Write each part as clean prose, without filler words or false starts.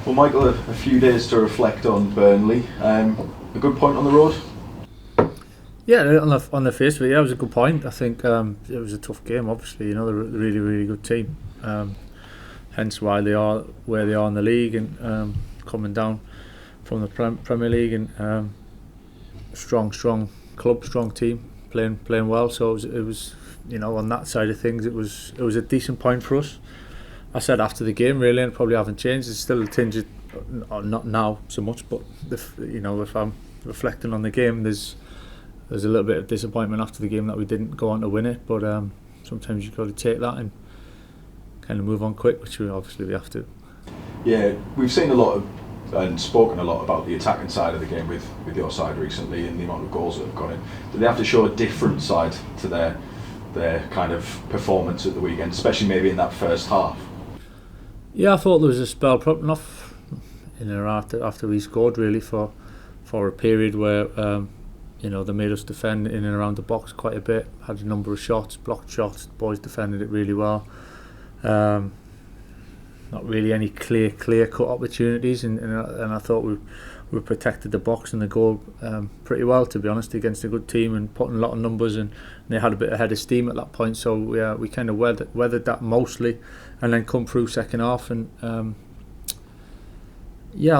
Well, Michael, a few days to reflect on Burnley. A good point on the road? Yeah, on the face of it, yeah, it was a good point. I think it was a tough game. Obviously, they're a really, really good team. Hence why they are where they are in the league and coming down from the Premier League and strong club, strong team, playing well. So it was on that side of things, it was a decent point for us. I said after the game, really, and probably haven't changed. It's still a tinge of, not now so much, but if I'm reflecting on the game, there's a little bit of disappointment after the game that we didn't go on to win it. But sometimes you've got to take that and kind of move on quick, which we have to. Yeah, we've seen a lot of and spoken a lot about the attacking side of the game with your side recently and the amount of goals that have gone in. Do they have to show a different side to their kind of performance at the weekend, especially maybe in that first half? Yeah, I thought there was a spell enough in and after we scored, really, for a period where they made us defend in and around the box quite a bit. Had a number of shots, blocked shots. The boys defended it really well. Not really any clear cut opportunities, and I thought we protected the box and the goal pretty well, to be honest, against a good team and putting a lot of numbers, and they had a bit of head of steam at that point. So we kind of weathered that mostly, and then come through second half, and I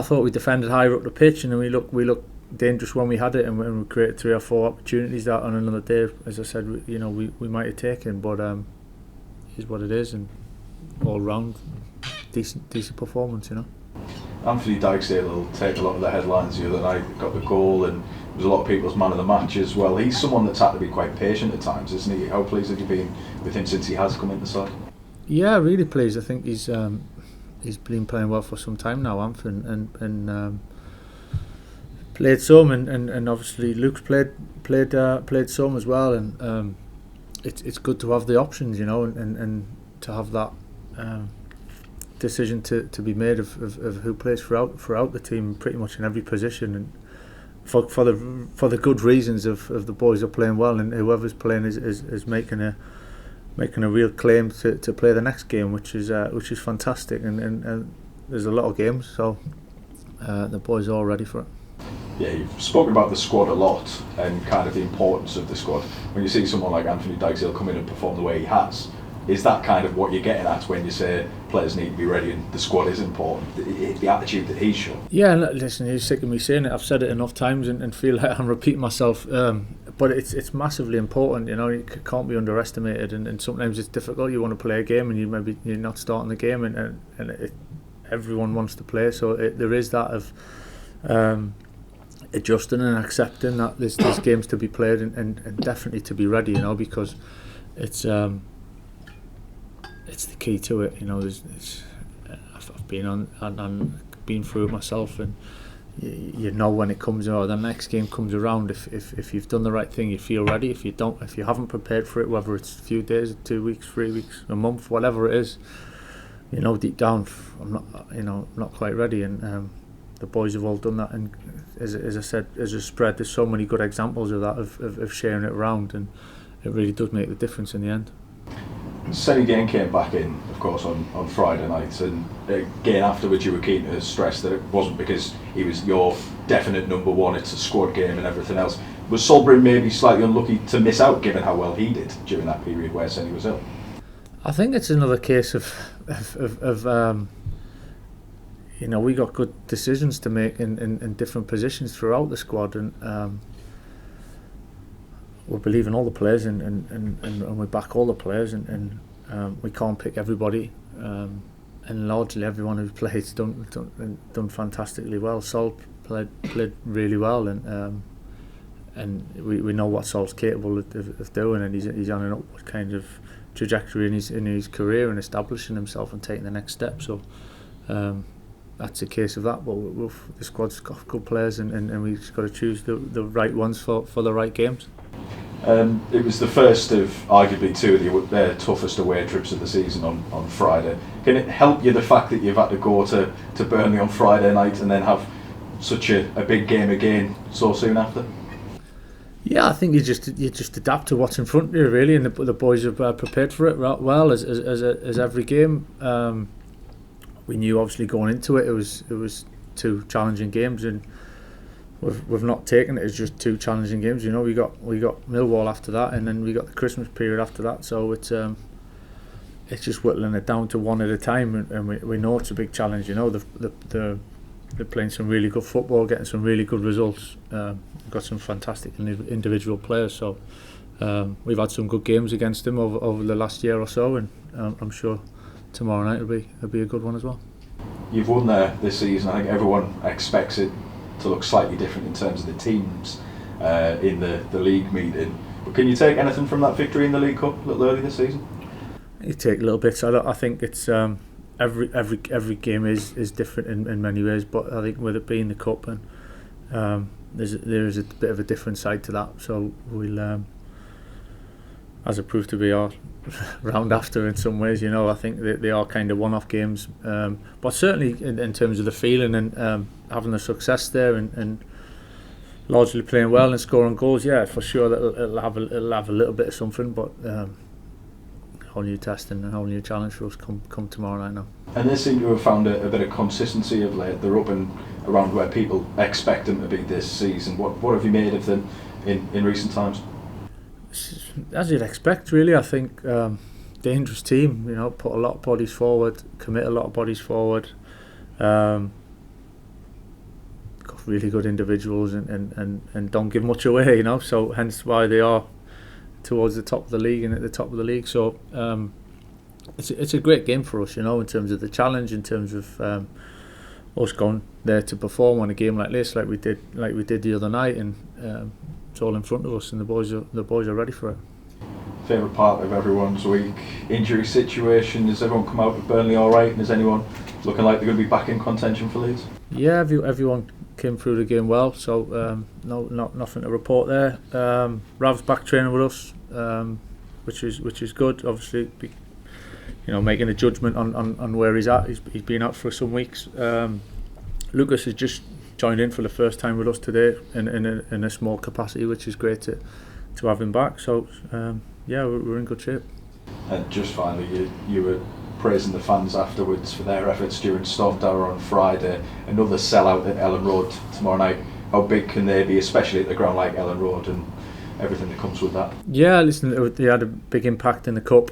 thought we defended higher up the pitch, and then we looked dangerous when we had it, and we created 3 or 4 opportunities that on another day, as I said, we might have taken, but is what it is, and all round decent performance, Anthony Dijksdale will take a lot of the headlines the other night. Got the goal and was a lot of people's man of the match as well. He's someone that's had to be quite patient at times, isn't he? How pleased have you been with him since he has come into the side? Yeah, really pleased. I think he's been playing well for some time now, Anthony, and played some, and obviously Luke's played some as well, and it's good to have the options, and to have that decision to be made of who plays throughout the team, pretty much in every position, and for the good reasons of the boys are playing well, and whoever's playing is making a real claim to play the next game, which is fantastic, and there's a lot of games, so the boys are all ready for it. Yeah, you've spoken about the squad a lot and kind of the importance of the squad. When you see someone like Anthony Dijksdale come in and perform the way he has, is that kind of what you're getting at when you say players need to be ready and the squad is important, the attitude that he's shown? Yeah, listen, you're sick of me saying it. I've said it enough times and feel like I'm repeating myself, but it's massively important, it can't be underestimated, and sometimes it's difficult. You want to play a game and you're not starting the game, and everyone wants to play, so there is that of adjusting and accepting that there's games to be played and definitely to be ready, because it's the key to it. I've been on been through it myself, and when it comes, or the next game comes around, if you've done the right thing, you feel ready. If you haven't prepared for it, whether it's a few days, 2 weeks, 3 weeks, a month, whatever it is, deep down, I'm not quite ready, and the boys have all done that, and as I said, as a spread, there's so many good examples of that, of sharing it around, and it really does make the difference in the end. Sonny Gain came back in, of course, on Friday night, and again afterwards you were keen to stress that it wasn't because he was your definite number one, it's a squad game and everything else. Was Salisbury maybe slightly unlucky to miss out, given how well he did during that period where Sonny was ill? I think it's another case of we got good decisions to make in different positions throughout the squad, and we believe in all the players, and we back all the players, and we can't pick everybody, and largely everyone who's played done fantastically well. Sol played really well, and we know what Sol's capable of doing, and he's on an upward kind of trajectory in his career and establishing himself and taking the next step. So that's a case of that. But the squad's got good players, and we've just got to choose the right ones for the right games. It was the first of arguably 2 of the toughest away trips of the season on Friday. Can it help you, the fact that you've had to go to Burnley on Friday night and then have such a big game again so soon after? Yeah, I think you just adapt to what's in front of you, really, and the boys are prepared for it well as every game. we knew obviously going into it, it was 2 challenging games, and we've not taken it as just 2 challenging games. You know, we got Millwall after that, and then we got the Christmas period after that. So it's just whittling it down to one at a time, and we know it's a big challenge. You know, they're playing some really good football, getting some really good results. Got some fantastic individual players. So we've had some good games against them over the last year or so, and I'm sure tomorrow night will be a good one as well. You've won there this season. I think everyone expects it to look slightly different in terms of the teams in the league meeting. But can you take anything from that victory in the League Cup a little early this season? You take little bits. I think it's every game is different in many ways. But I think with it being the cup, and there is a bit of a different side to that. So we'll, as it proved to be our round after in some ways, you know, I think they are kind of one-off games. But certainly in terms of the feeling and having the success there and largely playing well and scoring goals, yeah, for sure that it'll have a little bit of something. But whole new test and a whole new challenge for us come tomorrow night now. And they seem to have found a bit of consistency of late. They're up and around where people expect them to be this season. What have you made of them in recent times? As you'd expect, really. I think dangerous team. You know, put a lot of bodies forward, commit a lot of bodies forward. Got really good individuals and don't give much away. You know, so hence why they are towards the top of the league and at the top of the league. So it's a great game for us, you know, in terms of the challenge, in terms of us going there to perform on a game like this, like we did the other night, and it's all in front of us, and the boys are ready for it. Favourite part of everyone's week, injury situation. Does everyone come out with Burnley all right, and is anyone looking like they're going to be back in contention for Leeds? Yeah, everyone came through the game well, so nothing to report there. Rav's back training with us, which is good. Obviously, you know, making a judgment on where he's at. He's been out for some weeks. Lucas has just joined in for the first time with us today in a small capacity, which is great to have him back. So yeah, we're in good shape. And just finally, you were praising the fans afterwards for their efforts during Storm Tower on Friday. Another sellout at Elland Road tomorrow night. How big can they be, especially at the ground like Elland Road and everything that comes with that? Yeah, listen, they had a big impact in the cup.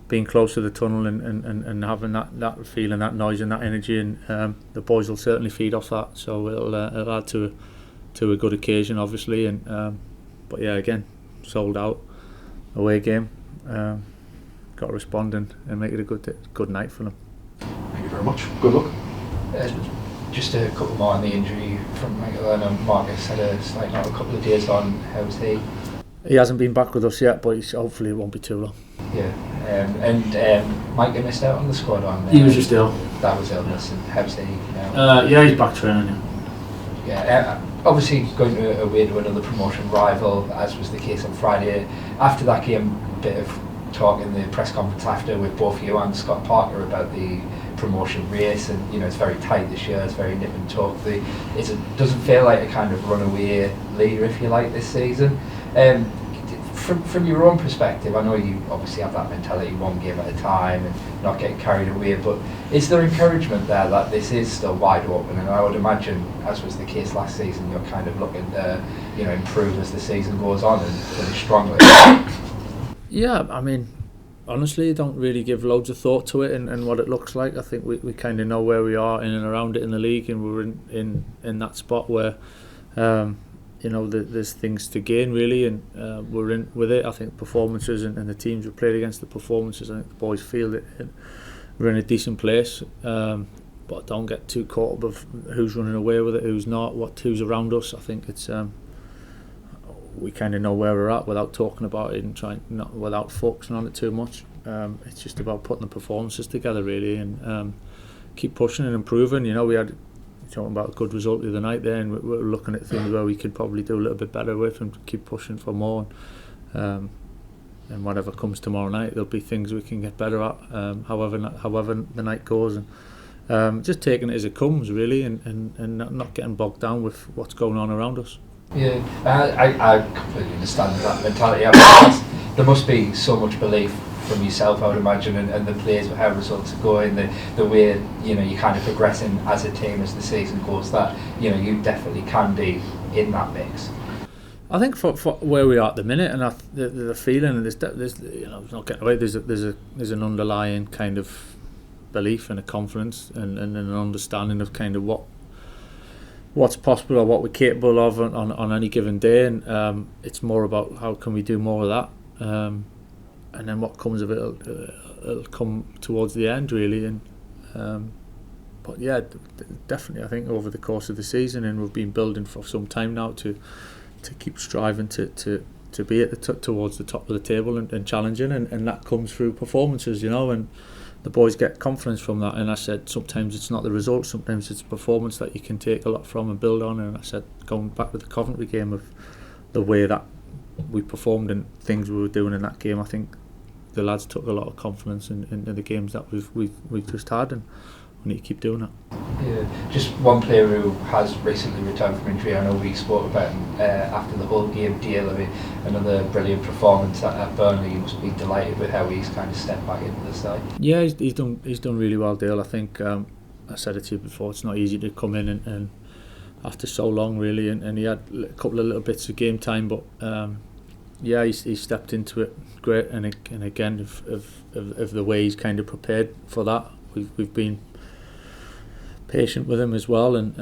Being close to the tunnel and having that feeling, that noise and that energy, and the boys will certainly feed off that. So it'll add to a good occasion, obviously. And but yeah, again, sold out away game. Got to respond and make it a good night for them. Thank you very much. Good luck. Just a couple more on the injury from Michael. I know Marcus had a slight note a couple of days on. How's he? He hasn't been back with us yet, but hopefully it won't be too long. Yeah, and Mike missed out on the squad on. He was just ill. That was illness, and how's he now? Yeah, he's back training. Yeah, obviously going away to another promotion rival, as was the case on Friday. After that game, a bit of talk in the press conference after with both you and Scott Parker about the promotion race, and you know it's very tight this year. It's very nip and tuck. Doesn't feel like a kind of runaway leader, if you like, this season. From your own perspective, I know you obviously have that mentality, one game at a time and not getting carried away, but is there encouragement there that this is still wide open? And I would imagine, as was the case last season, you're kind of looking to improve as the season goes on and finish strongly. Yeah, I mean, honestly, I don't really give loads of thought to it and what it looks like. I think we kind of know where we are in and around it in the league, and we're in that spot where there's things to gain really, and we're in with it. I think performances and the teams we played against, the performances, I think the boys feel that we're in a decent place, but don't get too caught up of who's running away with it, who's not, who's around us. I think it's we kind of know where we're at without talking about it and without focusing on it too much. It's just about putting the performances together really, and keep pushing and improving. We had talking about a good result the other night there, and we're looking at things where we could probably do a little bit better with and keep pushing for more. And whatever comes tomorrow night, there'll be things we can get better at. However the night goes, and just taking it as it comes really, and not getting bogged down with what's going on around us. Yeah, I completely understand that mentality. There must be so much belief from yourself, I would imagine, and the players, how results are going, the way you're kind of progressing as a team as the season goes, that you definitely can be in that mix. I think for where we are at the minute, and the feeling, there's not getting away. There's an underlying kind of belief and a confidence and an understanding of kind of what's possible or what we're capable of on any given day, and it's more about how can we do more of that, and then what comes of it it'll come towards the end really. And but yeah, definitely I think over the course of the season, and we've been building for some time now to keep striving to be at towards the top of the table and challenging, and that comes through performances, and the boys get confidence from that. And I said sometimes it's not the result, sometimes it's performance that you can take a lot from and build on. And I said going back with the Coventry game, of the way that we performed and things we were doing in that game, I think the lads took a lot of confidence in the games that we've just had, and we need to keep doing that. Yeah, just one player who has recently returned from injury, I know we spoke about him after the whole game deal. I mean, another brilliant performance at Burnley. You must be delighted with how he's kind of stepped back into the side. Yeah, he's done really well, Dale. I think I said it to you before, it's not easy to come in and after so long really, and he had a couple of little bits of game time, but yeah, he stepped into it great, and again of the way he's kind of prepared for that. We've been patient with him as well, and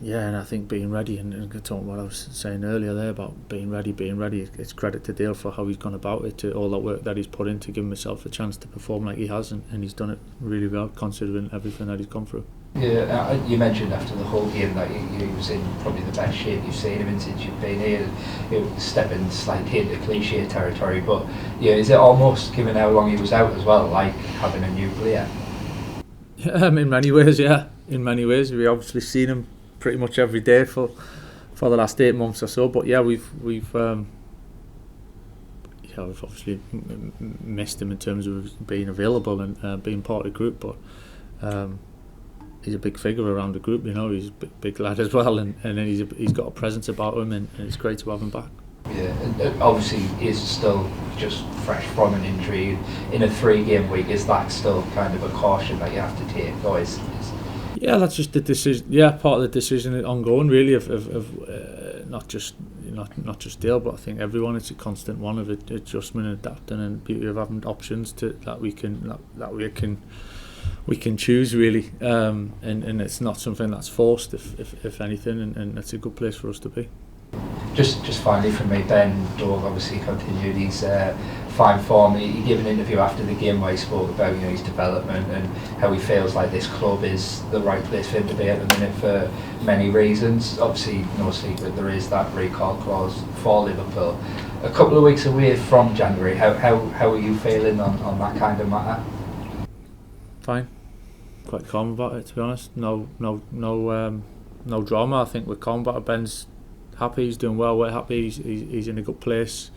yeah, and I think being ready, and talking what I was saying earlier there about being ready, it's credit to Dale for how he's gone about it, to all that work that he's put in to give himself a chance to perform like he has, and he's done it really well considering everything that he's gone through. Yeah, you mentioned after the whole game that he was in probably the best shape you've seen him in since you've been here. Stepping slightly into cliche territory, but is it almost, given how long he was out as well, like having a new player? In many ways, yeah. In many ways, we obviously seen him pretty much every day for the last 8 months or so. But yeah, we've obviously missed him in terms of being available and being part of the group. But he's a big figure around the group. He's a big lad as well, and he's got a presence about him, and it's great to have him back. Yeah, and obviously he's still just fresh from an injury in a 3-game week. Is that still kind of a caution that you have to take, or is yeah, that's just the decision. Yeah, part of the decision ongoing, really, of not just Dale, but I think everyone. It's a constant one of adjustment and adapting, and beauty of having options that we can choose really, and it's not something that's forced, if anything, and it's a good place for us to be. Just finally from me, Ben Doak obviously continued his fine form. He gave an interview after the game where he spoke about his development and how he feels like this club is the right place for him to be at the minute for many reasons. Obviously, no secret there is that recall clause for Liverpool. A couple of weeks away from January, how are you feeling on that kind of matter? Fine, quite calm about it, to be honest. No drama. I think we're calm about it. Ben's happy, he's doing well, we're happy, he's in a good place,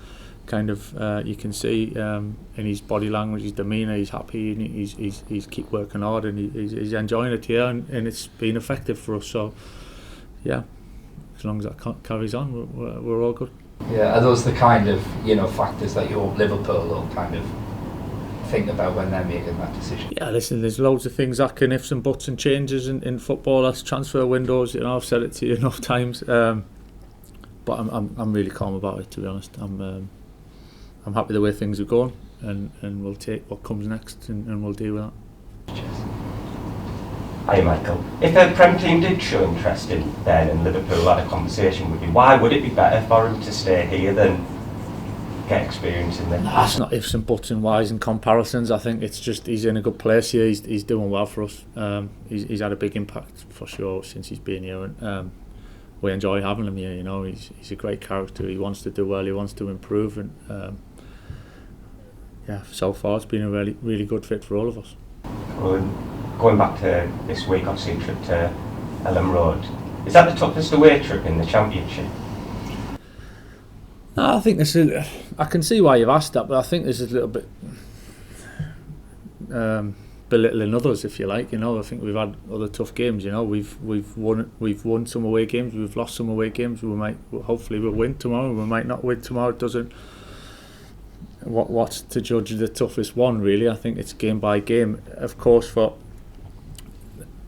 kind of you can see in his body language, his demeanour, he's happy, and he's keep working hard, and he's enjoying it here, and it's been effective for us, so yeah, as long as that carries on, we're all good. Yeah, are those the kind of factors that you hope Liverpool will kind of think about when they're making that decision? Yeah, listen, there's loads of things that can ifs and buts and changes in football, that's transfer windows, I've said it to you enough times, but I'm really calm about it, to be honest. I'm happy the way things are going, and we'll take what comes next, and we'll deal with that. Cheers. Hi Michael. If a Prem team did show interest in Ben and Liverpool had a conversation with you, why would it be better for him to stay here than get experience in there? No, it's not ifs and buts and whys and comparisons. I think it's just he's in a good place here. He's doing well for us. He's had a big impact for sure since he's been here, and we enjoy having him here. He's a great character. He wants to do well. He wants to improve, and yeah, so far it's been a really, really good fit for all of us. Going back to this week, obviously a trip to Elland Road. Is that the toughest away trip in the Championship? No, I think I can see why you've asked that, but I think this is a little bit belittling others, if you like. I think we've had other tough games. We've won some away games, we've lost some away games. Hopefully we'll win tomorrow. We might not win tomorrow. what's to judge the toughest one, really? I think it's game by game. Of course, for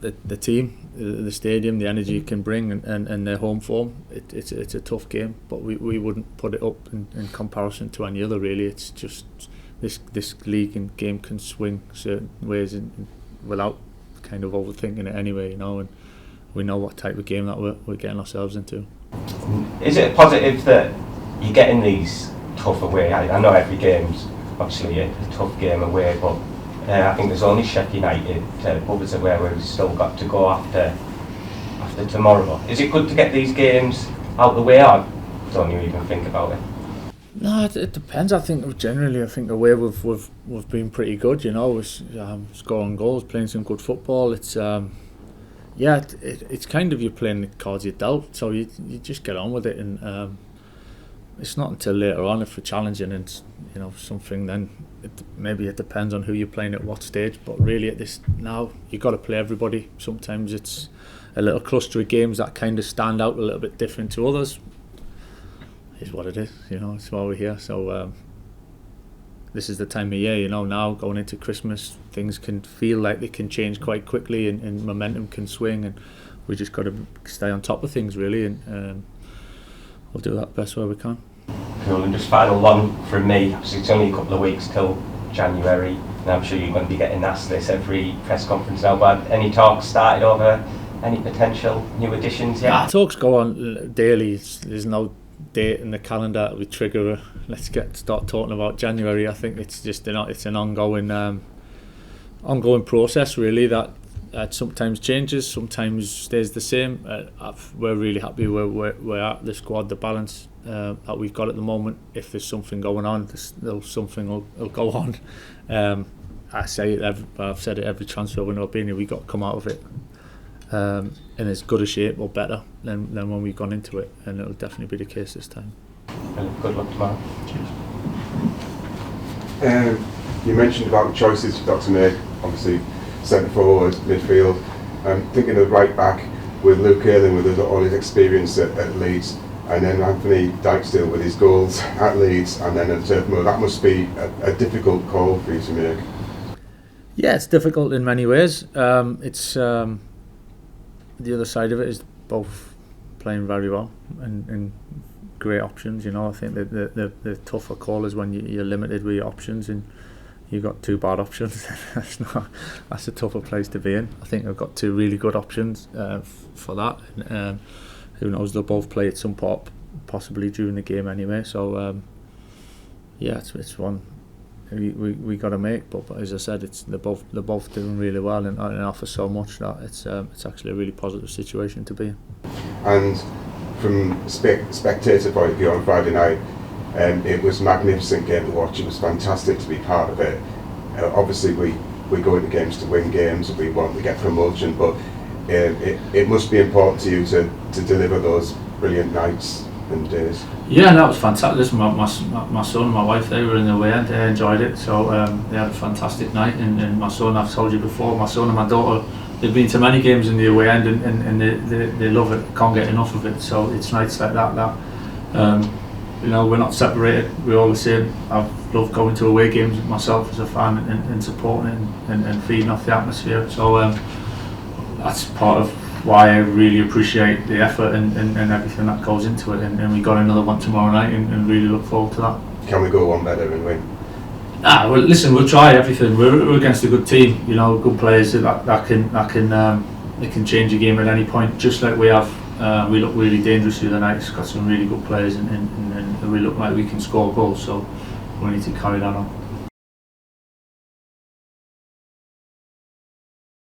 the team, the stadium, the energy it can bring, and their home form, it's a tough game. But we wouldn't put it up in comparison to any other, really. It's just this league and game can swing certain ways without kind of overthinking it anyway, and we know what type of game that we're getting ourselves into. Is it a positive that you're getting these tough away? I know every game's obviously a tough game away, but I think there's only Sheffield United, Bubbers away, where we've still got to go after tomorrow. Is it good to get these games out the way, or don't you even think about it? No, it depends. I think away we've been pretty good. Scoring goals, playing some good football. It's it's kind of you're playing the cards you're dealt, so you just get on with it, and it's not until later on if we're challenging and something, then maybe it depends on who you're playing at what stage. But really at this now, you've got to play everybody. Sometimes it's a little cluster of games that kind of stand out a little bit different to others. Is what it is, it's why we're here. So this is the time of year, now going into Christmas, things can feel like they can change quite quickly, and momentum can swing, and we just got to stay on top of things, really, and we'll do that best way we can. Cool, and just final one from me. It's only a couple of weeks till January, and I'm sure you're going to be getting asked this every press conference now, but any talks started over any potential new additions yet? Talks go on daily. There's no date in the calendar that we trigger let's start talking about January. I think it's just it's an ongoing process, really, that sometimes changes, sometimes stays the same. We're really happy where we're at, the squad, the balance that we've got at the moment. If there's something going on, something will go on. I've said it every transfer window I've been here, we've got to come out of it in as good a shape or better than when we've gone into it, and it'll definitely be the case this time. Good luck tomorrow. Cheers. You mentioned about the choices you've got to make, obviously centre forward, midfield. Thinking of right back with Luke Ayling with all his experience at Leeds, and then Anthony Dijksteel with his goals at Leeds, and then at Turf Moor. That must be a difficult call for you to make. Yeah, it's difficult in many ways. It's the other side of it is both playing very well and great options. I think that the tougher call is when you're limited with your options and you've got two bad options. That's a tougher place to be in. I think I've got two really good options for that. And, who knows? They'll both play at some point, possibly during the game anyway. So it's one we got to make. But as I said, they're both doing really well and offer so much that it's actually a really positive situation to be in. And from spectator point of view on Friday night, it was a magnificent game to watch. It was fantastic to be part of it. Obviously we go into games to win games, we want to get promotion, but it must be important to you to deliver those brilliant nights and days. Yeah, that was fantastic. Listen, my son and my wife, they were in the away end, they enjoyed it, so they had a fantastic night, and my son, I've told you before, my son and my daughter, they've been to many games in the away end, and they love it, can't get enough of it. So it's nights like that we're not separated, we're all the same. I love going to away games myself as a fan and supporting it and feeding off the atmosphere. So that's part of why I really appreciate the effort and everything that goes into it. And we got another one tomorrow night and really look forward to that. Can we go one better and win? Well, listen, we'll try everything. We're against a good team, good players that can change a game at any point, just like we have. We look really dangerous the other night. It's got some really good players and we look like we can score goals, so we need to carry that on.